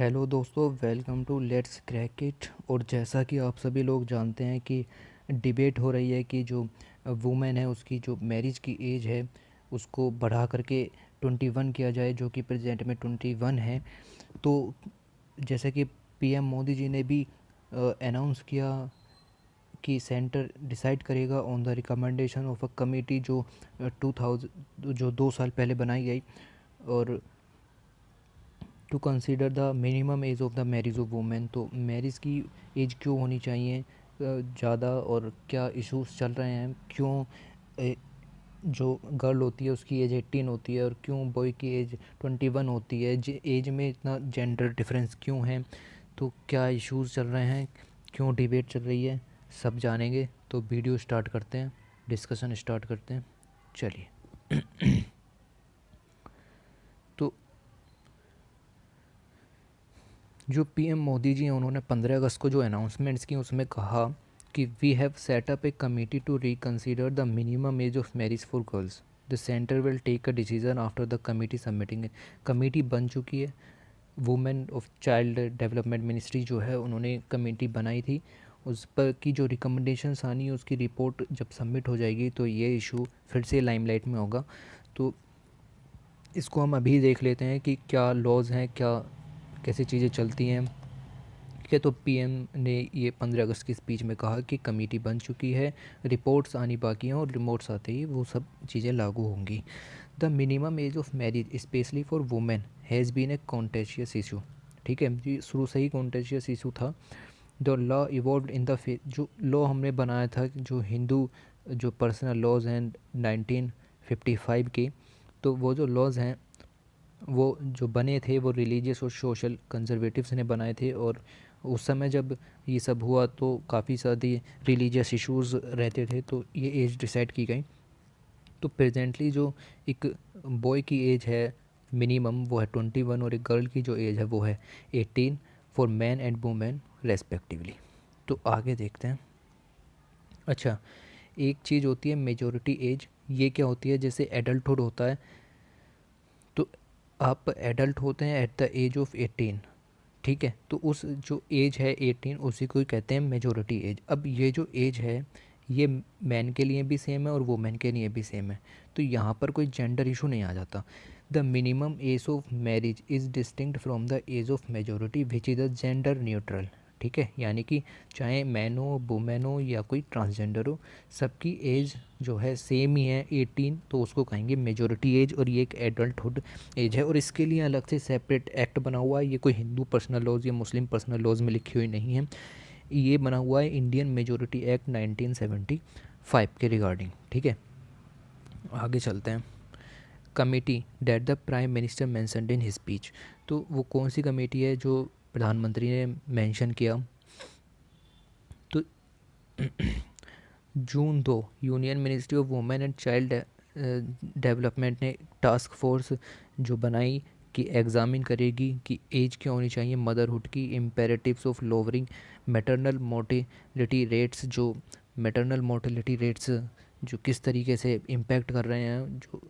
Hello दोस्तों, welcome to let's crack it. और जैसा कि आप सभी लोग जानते हैं कि डिबेट हो रही है कि जो वुमेन है उसकी जो मैरिज की एज है उसको बढ़ा करके 21 किया जाए, जो कि प्रेजेंट में 21 है। तो जैसे कि पीएम मोदी जी ने भी अनाउंस किया कि सेंटर डिसाइड करेगा on the recommendation of a committee जो 2000 जो 2 साल पहले बनाई गई, और to consider the minimum age of the marriage of women. तो मैरिज की एज क्यों होनी चाहिए ज़्यादा, और क्या इश्यूज चल रहे हैं, क्यों जो गर्ल होती है उसकी एज 18 होती है और क्यों बॉय की एज 21 होती है, एज में इतना जेंडर डिफरेंस क्यों है, तो क्या इश्यूज चल रहे हैं, क्यों डिबेट चल रही है, सब जानेंगे। तो वीडियो स्टार्ट करते हैं, डिस्कशन स्टार्ट करते हैं, चलिए। तो जो पीएम मोदी जी हैं उन्होंने 15 अगस्त को जो अनाउंसमेंट्स की उसमें कहा कि we have set up a committee to reconsider the minimum age of marriage for girls. The centre will take a decision after the committee submitting. Committee बन चुकी है, women of child development ministry जो है उन्होंने committee बनाई थी। उस पर की जो रिकमेंडेशंस आनी है उसकी रिपोर्ट जब सबमिट हो जाएगी तो ये इशू फिर से लाइमलाइट में होगा। तो इसको हम अभी देख लेते हैं कि क्या लॉज हैं, क्या कैसी चीज़ें चलती हैं। ठीक है, तो पीएम ने ये 15 अगस्त की स्पीच में कहा कि कमेटी बन चुकी है, रिपोर्ट्स आनी बाकी हैं और रिपोर्ट्स आते ही वो सब चीज़ें लागू होंगी। The minimum age of marriage specially for women has been a contentious issue. ठीक है जी, शुरू से ही कॉन्टेशियस इशू था। The law evolve in the जो लॉ हमने बनाया था, जो हिंदू जो पर्सनल लॉज हैं 1955 के, तो वो जो लॉज हैं वो जो बने थे वो रिलीजियस और सोशल कंजर्वेटिव्स ने बनाए थे। और उस समय जब ये सब हुआ तो काफ़ी सारी रिलीजियस इश्यूज़ रहते थे, तो ये एज डिसाइड की गई। तो प्रेजेंटली जो एक बॉय की एज है मिनिमम वो है 21, और एक गर्ल की जो एज है वो है 18 for man and women respectively. तो आगे देखते हैं। अच्छा, एक चीज़ होती है मेजॉरिटी एज। ये क्या होती है? जैसे एडल्टहुड होता है, तो आप एडल्ट होते हैं एट द एज ऑफ 18। ठीक है, तो उस जो एज है 18 उसी को ही कहते हैं मेजॉरिटी एज। अब ये जो एज है ये मैन के लिए भी सेम है और वुमेन के लिए भी सेम है, तो यहाँ पर कोई जेंडर इशू नहीं आ जाता। The minimum age of marriage is distinct from the age of majority which is the gender neutral. ठीक है, यानी कि चाहे मैन हो, वुमेन हो या कोई ट्रांसजेंडर हो, सबकी एज जो है सेम ही है 18, तो उसको कहेंगे मेजॉरिटी एज। और ये एक एडल्टहुड एज है, और इसके लिए अलग से सेपरेट एक्ट बना हुआ है। ये कोई हिंदू पर्सनल लॉज या मुस्लिम पर्सनल लॉज में लिखी हुई नहीं है, ये बना हुआ है इंडियन मेजॉरिटी एक्ट 1975 के रिगार्डिंग। ठीक है, आगे चलते हैं। Committee that the prime minister mentioned in his speech. तो वो कौन सी कमेटी है जो प्रधानमंत्री ने मेंशन किया? तो जून 2 union ministry of women and child development ने टास्क फोर्स जो बनाई कि एग्ज़ामिन करेगी कि एज क्या होनी चाहिए मदरहुड की, imperatives of lowering maternal mortality rates. जो मैटरनल मोर्टेलिटी रेट्स जो किस तरीके से इम्पैक्ट कर रहे हैं, जो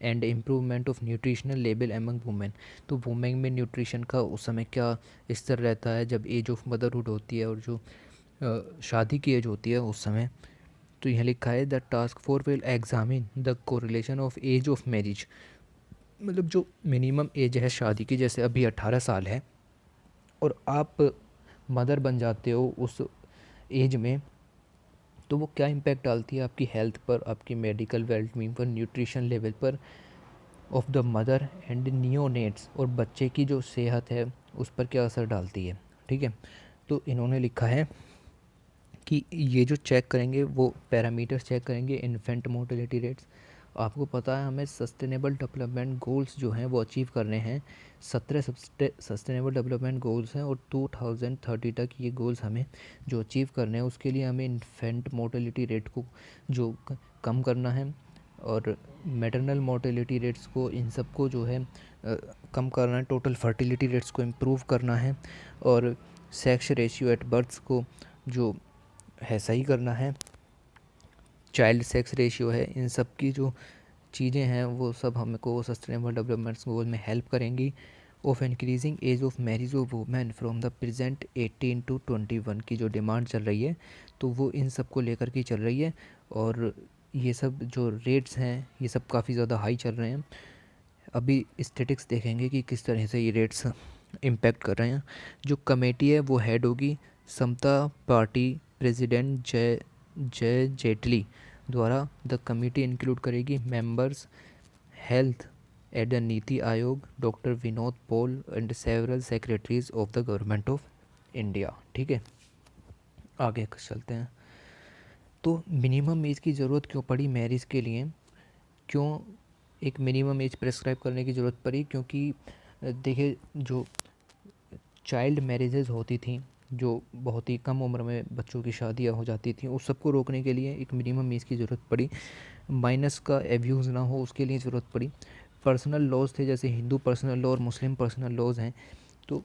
and improvement of nutritional level among women. तो वुमेन में न्यूट्रिशन का उस समय क्या स्तर रहता है जब एज ऑफ मदरहुड होती है, और जो शादी की एज होती है उस समय। तो यह लिखा है the task force will examine the correlation of age of marriage. मतलब जो मिनिमम एज है शादी की, जैसे अभी 18 साल है और आप मदर बन जाते हो उस एज में, तो वो क्या इम्पैक्ट डालती है आपकी हेल्थ पर, आपकी मेडिकल वेलबींग पर, न्यूट्रिशन लेवल पर of the mother and neonates, और बच्चे की जो सेहत है उस पर क्या असर डालती है। ठीक है, तो इन्होंने लिखा है कि ये जो चेक करेंगे वो पैरामीटर्स चेक करेंगे, इन्फेंट मोर्टेलिटी रेट्स। आपको पता है हमें सस्टेनेबल डेवलपमेंट गोल्स जो हैं वो अचीव करने हैं। 17 सस्टेनेबल डेवलपमेंट गोल्स हैं और 2030 तक ये गोल्स हमें जो अचीव करने हैं उसके लिए हमें इन्फेंट मोर्टेलिटी रेट को जो कम करना है, और मैटरनल मोर्टेलिटी रेट्स को, इन सब को जो है कम करना है। टोटल फर्टिलिटी रेट्स को इम्प्रूव करना है, और सेक्स रेशियो एट बर्थ को जो है सही करना है। चाइल्ड सेक्स रेशियो है, इन सब की जो चीज़ें हैं वो सब हमको सस्टेनेबल डेवलपमेंट गोल में हेल्प करेंगी। Of increasing age of marriage of women from the present 18 to 21 की जो डिमांड चल रही है, तो वो इन सब को लेकर के चल रही है। और ये सब जो रेट्स हैं ये सब काफ़ी ज़्यादा हाई चल रहे हैं। अभी स्टेटिक्स देखेंगे कि किस तरह से ये रेट्स इम्पेक्ट कर रहे हैं। जो कमेटी है वो हेड होगी समता पार्टी प्रेसिडेंट जय जय जेटली द्वारा। द कमेटी इंक्लूड करेगी members health at the NITI Aayog doctor Vinod Paul and several secretaries of the government of India. ठीक है, आगे चलते हैं। तो मिनिमम एज की ज़रूरत क्यों पड़ी मैरिज के लिए? क्यों एक मिनिमम एज प्रेस्क्राइब करने की ज़रूरत पड़ी? क्योंकि देखिए, जो चाइल्ड मैरिजेज़ होती थी, जो बहुत ही कम उम्र में बच्चों की शादियां हो जाती थी, उस सबको रोकने के लिए एक मिनिमम एज की ज़रूरत पड़ी। माइनस का एब्यूज़ ना हो उसके लिए ज़रूरत पड़ी। पर्सनल लॉज थे, जैसे हिंदू पर्सनल लॉ और मुस्लिम पर्सनल लॉज हैं, तो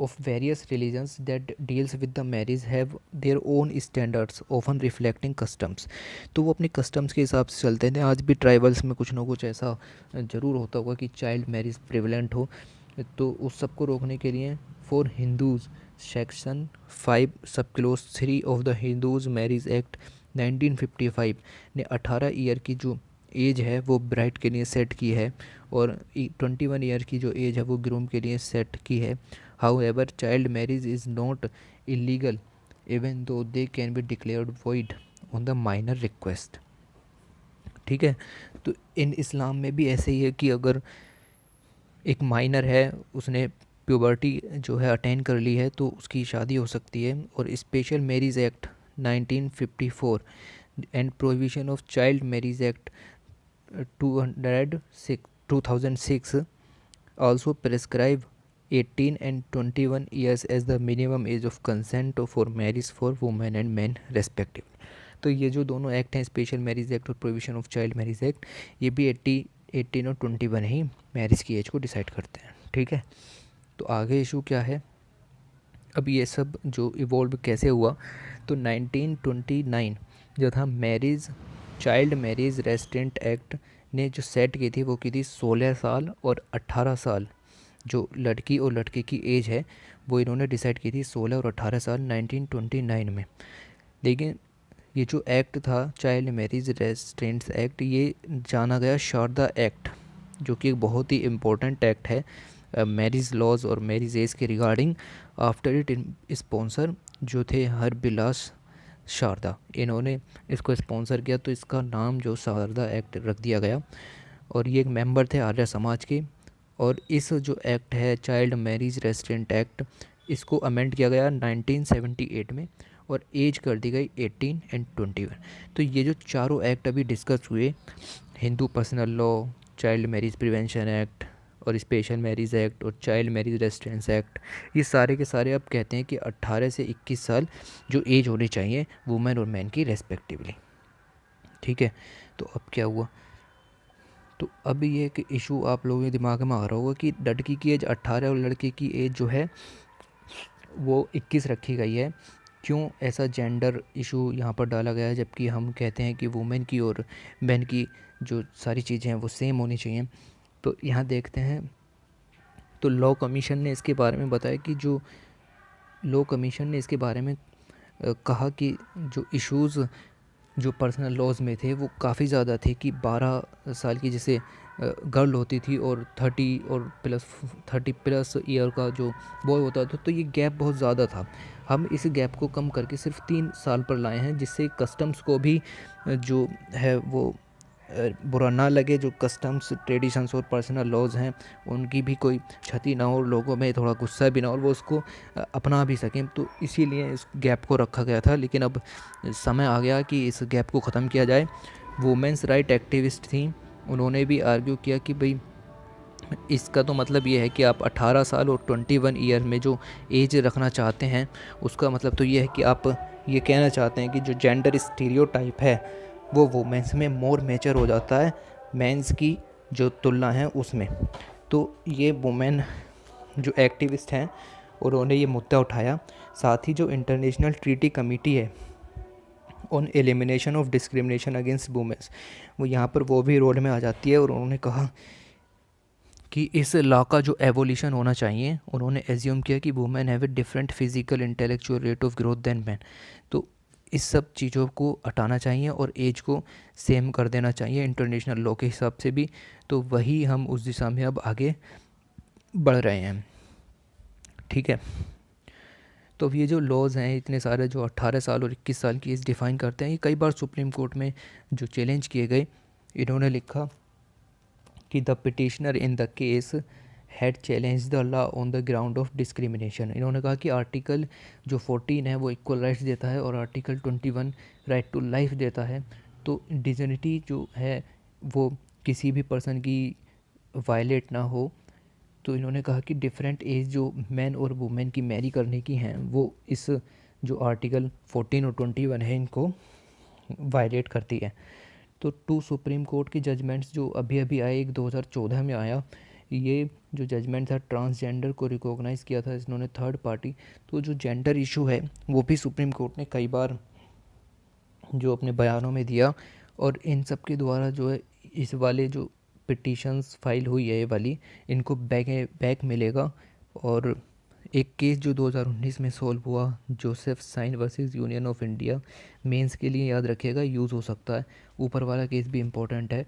of various religions that deals with the marriage have their own standards often reflecting customs। तो वो अपने कस्टम्स के हिसाब से चलते थे। आज भी ट्राइबल्स में कुछ ना कुछ ऐसा ज़रूर होता होगा कि चाइल्ड मैरिज प्रिवलेंट हो, तो उस सब को रोकने के लिए फॉर हिंदूज़ सेक्शन 5 सब close 3 of the Hindus marriage act 1955 ने 18 ईयर की जो एज है वो ब्राइड के लिए सेट की है, और 21 ईयर की जो एज है वो ग्रूम के लिए सेट की है। However, child marriage is not illegal even though they can be declared void on the minor request। ठीक है, तो इन इस्लाम में भी ऐसे ही है कि अगर एक माइनर है, उसने प्यूबर्टी जो है अटेन कर ली है, तो उसकी शादी हो सकती है। और special marriage act 1954 and prohibition of child marriage act 2006 also prescribe 18 and 21 years as the minimum age of consent for marriage for women and men respectively। तो ये जो दोनों एक्ट हैं, स्पेशल मैरिज एक्ट और provision of child marriage act, ये भी 18 और 21 ही marriage की एज को डिसाइड करते हैं। ठीक है, तो आगे इशू क्या है? अब ये सब जो इवॉल्व कैसे हुआ, तो 1929 जो था marriage child marriage restaurant act ने जो सेट की थी वो की थी 16 साल और 18 साल। जो लड़की और लड़के की एज है वो इन्होंने डिसाइड की थी 16 और 18 साल 1929 में। लेकिन ये जो एक्ट था चाइल्ड मैरिज रेस्ट्रेंट्स एक्ट, ये जाना गया शारदा एक्ट, जो कि एक बहुत ही इम्पोर्टेंट एक्ट है मैरिज लॉज और मैरिज एज के रिगार्डिंग। आफ्टर इट स्पॉन्सर जो थे हरबिलास शारदा, इन्होंने इसको स्पॉन्सर किया, तो इसका नाम जो शारदा एक्ट रख दिया गया। और ये एक मेंबर थे आर्य समाज के। और इस जो एक्ट है चाइल्ड मैरिज रेस्ट्रेंट एक्ट, इसको अमेंड किया गया 1978 में, और एज कर दी गई 18 एंड 21। तो ये जो चारों एक्ट अभी डिस्कस हुए, Hindu personal law, child marriage prevention act और स्पेशल मैरिज एक्ट और चाइल्ड मैरिज रेस्ट्रेंट्स एक्ट, ये सारे के सारे अब कहते हैं कि 18 से 21 साल जो एज होनी चाहिए वुमेन और मैन की रेस्पेक्टिवली। ठीक है, तो अब क्या हुआ? तो अब ये एक इशू आप लोगों के दिमाग में आ रहा होगा कि लड़की की एज 18 और लड़के की एज जो है वो 21 रखी गई है। क्यों ऐसा जेंडर इशू यहाँ पर डाला गया है, जबकि हम कहते हैं कि वुमेन की और मैन की जो सारी चीज़ें हैं वो सेम होनी चाहिए? तो यहाँ देखते हैं, तो लॉ कमीशन ने इसके बारे में बताया कि जो लॉ कमीशन ने इसके बारे में कहा कि जो इश्यूज़ जो पर्सनल लॉज में थे वो काफ़ी ज़्यादा थे, कि 12 साल की जैसे गर्ल होती थी और 30 प्लस ईयर का जो बॉय होता था, तो ये गैप बहुत ज़्यादा था। हम इस गैप को कम करके सिर्फ 3 साल पर लाए हैं, जिससे कस्टम्स को भी जो है वो बुरा ना लगे। जो कस्टम्स ट्रेडिशंस और पर्सनल लॉज हैं उनकी भी कोई क्षति ना हो, लोगों में थोड़ा गुस्सा भी ना हो, वो उसको अपना भी सकें। तो इसीलिए इस गैप को रखा गया था। लेकिन अब समय आ गया कि इस गैप को ख़त्म किया जाए। वुमेंस राइट एक्टिविस्ट थी, उन्होंने भी आर्ग्यू किया कि भाई इसका तो मतलब ये है कि आप 18 साल और 21 ईयर में जो एज रखना चाहते हैं, उसका मतलब तो ये है कि आप ये कहना चाहते हैं कि जो जेंडर स्टीरियोटाइप है वो वुमेंस में मोर मैच्योर हो जाता है मेंस की जो तुलना है उसमें। तो ये वुमेन जो एक्टिविस्ट हैं उन्होंने ये मुद्दा उठाया। साथ ही जो इंटरनेशनल ट्रीटी कमेटी है on elimination of discrimination against women's, वो यहाँ पर वो भी रोल में आ जाती है। और उन्होंने कहा कि इस लॉ का जो एवोल्यूशन होना चाहिए, उन्होंने एज्यूम किया कि women have a different physical intellectual rate of growth than man. तो इस सब चीज़ों को हटाना चाहिए और एज को सेम कर देना चाहिए इंटरनेशनल लॉ के हिसाब से भी। तो वही हम उस दिशा में अब आगे बढ़ रहे हैं, ठीक है। तो अब ये जो लॉज हैं इतने सारे जो 18 साल और 21 साल की एज डिफ़ाइन करते हैं, ये कई बार सुप्रीम कोर्ट में जो चैलेंज किए गए। इन्होंने लिखा कि the petitioner in the case had challenge the law on the ground of discrimination. इन्होंने कहा कि आर्टिकल जो 14 है वो इक्वल राइट्स देता है और आर्टिकल 21 राइट टू लाइफ देता है। तो डिजनिटी जो है वो किसी भी पर्सन की वायलेट ना हो। तो इन्होंने कहा कि डिफरेंट एज जो मैन और वुमेन की मैरी करने की हैं वो इस जो आर्टिकल 14 और 21 है इनको वायलेट करती है। तो 2 सुप्रीम कोर्ट की जजमेंट्स जो अभी अभी आए, एक 2014 में आया, ये जो जजमेंट था ट्रांसजेंडर को रिकॉग्नाइज़ किया था इन्होंने थर्ड पार्टी। तो जो जेंडर इशू है वो भी सुप्रीम कोर्ट ने कई बार जो अपने बयानों में दिया, और इन सब के द्वारा जो है इस वाले जो पिटीशंस फाइल हुई है ये वाली, इनको बैक मिलेगा। और एक केस जो 2019 में सॉल्व हुआ, Joseph Shine versus union of India, men's के लिए याद रखिएगा, यूज़ हो सकता है। ऊपर वाला केस भी इम्पोर्टेंट है।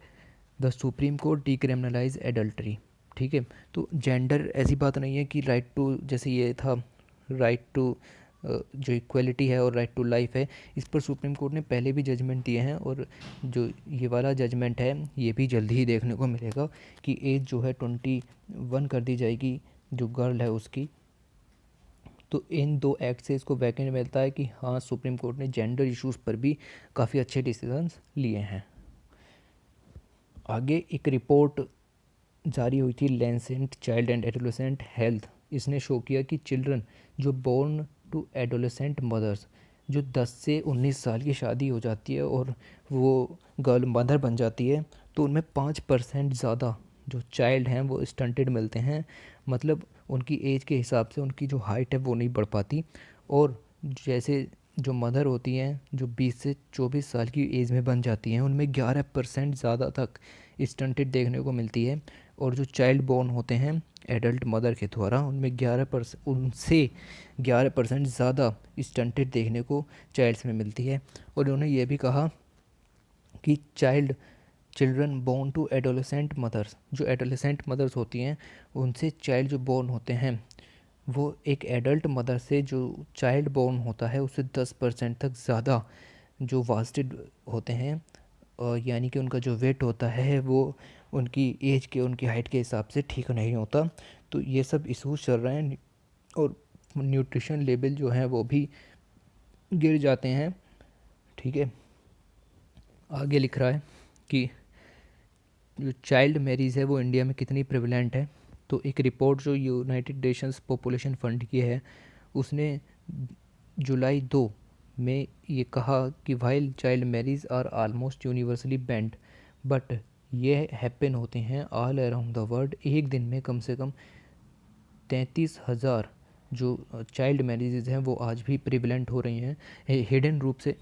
The supreme court decriminalise adultery, ठीक है। तो जेंडर ऐसी बात नहीं है कि राइट टू, जैसे ये था राइट टू जो इक्वलिटी है और राइट टू लाइफ है, इस पर सुप्रीम कोर्ट ने पहले भी जजमेंट दिए हैं। और जो ये वाला जजमेंट है ये भी जल्दी ही देखने को मिलेगा कि एज जो है 21 कर दी जाएगी जो गर्ल है उसकी। तो इन 2 एक्ट से इसको वैकेंट मिलता है कि हाँ, सुप्रीम कोर्ट ने जेंडर इश्यूज़ पर भी काफ़ी अच्छे डिसीजंस लिए हैं। आगे एक रिपोर्ट जारी हुई थी Lancet child and adolescent health. इसने शो किया कि चिल्ड्रन जो बोर्न टू एडोलेसेंट मदर्स, जो 10 से 19 साल की शादी हो जाती है और वो गर्ल मदर बन जाती है, तो उनमें 5% ज़्यादा जो चाइल्ड हैं वो स्टंटेड मिलते हैं। मतलब उनकी एज के हिसाब से उनकी जो हाइट है वो नहीं बढ़ पाती। और जैसे जो मदर होती हैं जो 20 से 24 साल की एज में बन जाती हैं, उनमें 11% ज़्यादा तक स्टंटेड देखने को मिलती है। और जो चाइल्ड बोर्न होते हैं एडल्ट मदर के द्वारा, उनमें 11% उनसे 11% ज़्यादा स्टंटेड देखने को चाइल्ड्स में मिलती है। और उन्होंने ये भी कहा कि children born to adolescent mothers, जो एडोलेसेंट मदर्स होती हैं उनसे चाइल्ड जो बोर्न होते हैं वो एक एडल्ट मदर से जो चाइल्ड बोर्न होता है उससे 10% तक ज़्यादा जो वास्टेड होते हैं। यानी कि उनका जो वेट होता है वो उनकी एज के, उनकी हाइट के हिसाब से ठीक नहीं होता। तो ये सब इशूज़ चल रहे हैं और न्यूट्रिशन लेवल जो है वो भी गिर जाते हैं, ठीक है। आगे लिख रहा है कि जो चाइल्ड मैरिज है वो इंडिया में कितनी प्रेवलेंट है। तो एक रिपोर्ट जो यूनाइटेड नेशंस पॉपुलेशन फंड की है, उसने जुलाई 2 में ये कहा कि while child marriage are almost universally banned, but ये हैपन होते हैं ऑल अराउंड द वर्ल्ड। एक दिन में कम से कम 33,000 जो चाइल्ड मैरिजेज हैं वो आज भी प्रिवलेंट हो रही हैं हिडन रूप से,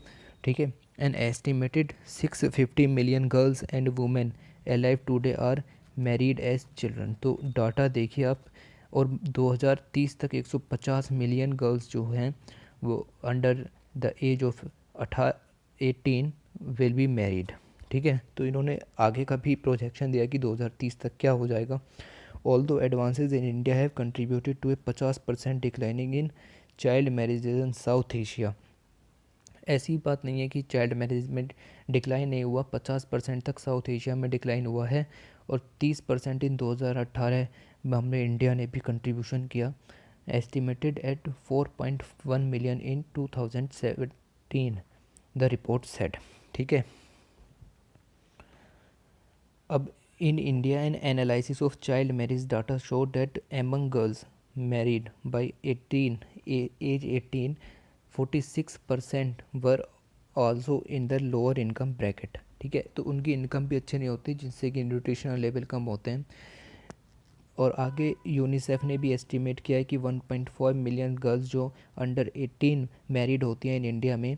ठीक है। An estimated 650 million girls and women alive today are married as children. तो डाटा देखिए आप। और 2030 तक 150 मिलियन गर्ल्स जो हैं वो under the age of 18 will be married, ठीक है। तो इन्होंने आगे का भी प्रोजेक्शन दिया कि 2030 तक क्या हो जाएगा। Although advances in India have contributed to a 50% declining in child marriages in South Asia। ऐसी बात नहीं है कि चाइल्ड मैरिज में डिक्लाइन नहीं हुआ, 50% तक साउथ एशिया में डिक्लाइन हुआ है और 30% इन 2018 में हमने इंडिया ने भी कंट्रीब्यूशन किया। Estimated at 4.1 million in 2017 the report said, ठीक है। अब in India, an analysis of child marriage data showed that among girls married by age 18, 46% were also in the lower income bracket, ठीक है। तो उनकी इनकम भी अच्छी नहीं होती जिससे कि न्यूट्रिशनल लेवल कम होते हैं। और आगे यूनिसेफ ने भी एस्टिमेट किया है कि 1.4 मिलियन गर्ल्स जो अंडर 18 मैरिड होती हैं इन इंडिया में।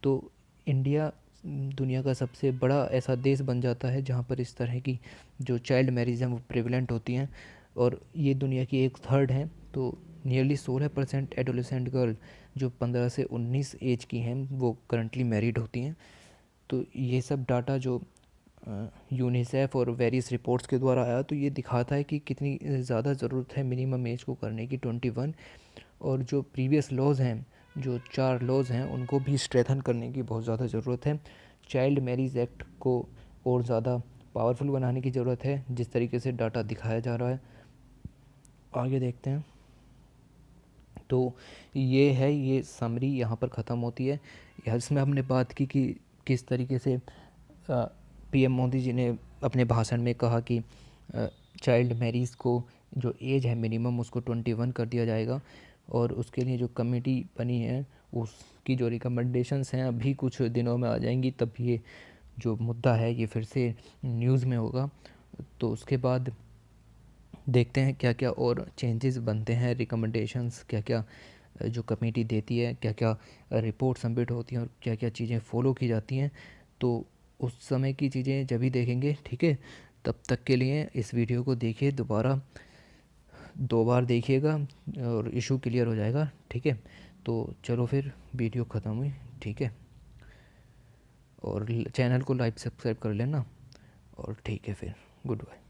तो इंडिया दुनिया का सबसे बड़ा ऐसा देश बन जाता है जहाँ पर इस तरह की जो चाइल्ड मैरिज हैं वो प्रेवलेंट होती हैं, और ये दुनिया की 1/3 हैं। तो नियरली 16% एडोलेसेंट गर्ल जो 15 से 19 एज की हैं वो करंटली मैरिड होती हैं। तो ये सब डाटा जो यूनिसेफ और वेरियस रिपोर्ट्स के द्वारा आया, तो ये दिखाता है कि कितनी ज़्यादा ज़रूरत है मिनिमम एज को करने की 21। और जो प्रीवियस लॉज हैं, जो 4 लॉज हैं, उनको भी स्ट्रेथन करने की बहुत ज़्यादा ज़रूरत है। चाइल्ड मैरिज एक्ट को और ज़्यादा पावरफुल बनाने की ज़रूरत है, जिस तरीके से डाटा दिखाया जा रहा है। आगे देखते हैं। तो ये है, ये समरी यहाँ पर ख़त्म होती है। इसमें हमने बात की कि किस तरीके से पीएम मोदी जी ने अपने भाषण में कहा कि चाइल्ड मैरिज को जो एज है मिनिमम उसको 21 कर दिया जाएगा, और उसके लिए जो कमेटी बनी है उसकी जो रिकमेंडेशंस हैं अभी कुछ दिनों में आ जाएंगी, तब ये जो मुद्दा है ये फिर से न्यूज़ में होगा। तो उसके बाद देखते हैं क्या क्या और चेंजेस बनते हैं, रिकमेंडेशंस क्या क्या जो कमेटी देती है, क्या क्या रिपोर्ट सबमिट होती हैं और क्या क्या चीज़ें फॉलो की जाती हैं। तो उस समय की चीज़ें जब ही देखेंगे, ठीक है। तब तक के लिए इस वीडियो को देखिए, दोबारा 2 बार देखिएगा और इशू क्लियर हो जाएगा, ठीक है। तो चलो फिर, वीडियो ख़त्म हुई, ठीक है। और चैनल को लाइक सब्सक्राइब कर लेना, और ठीक है फिर, गुड बाय।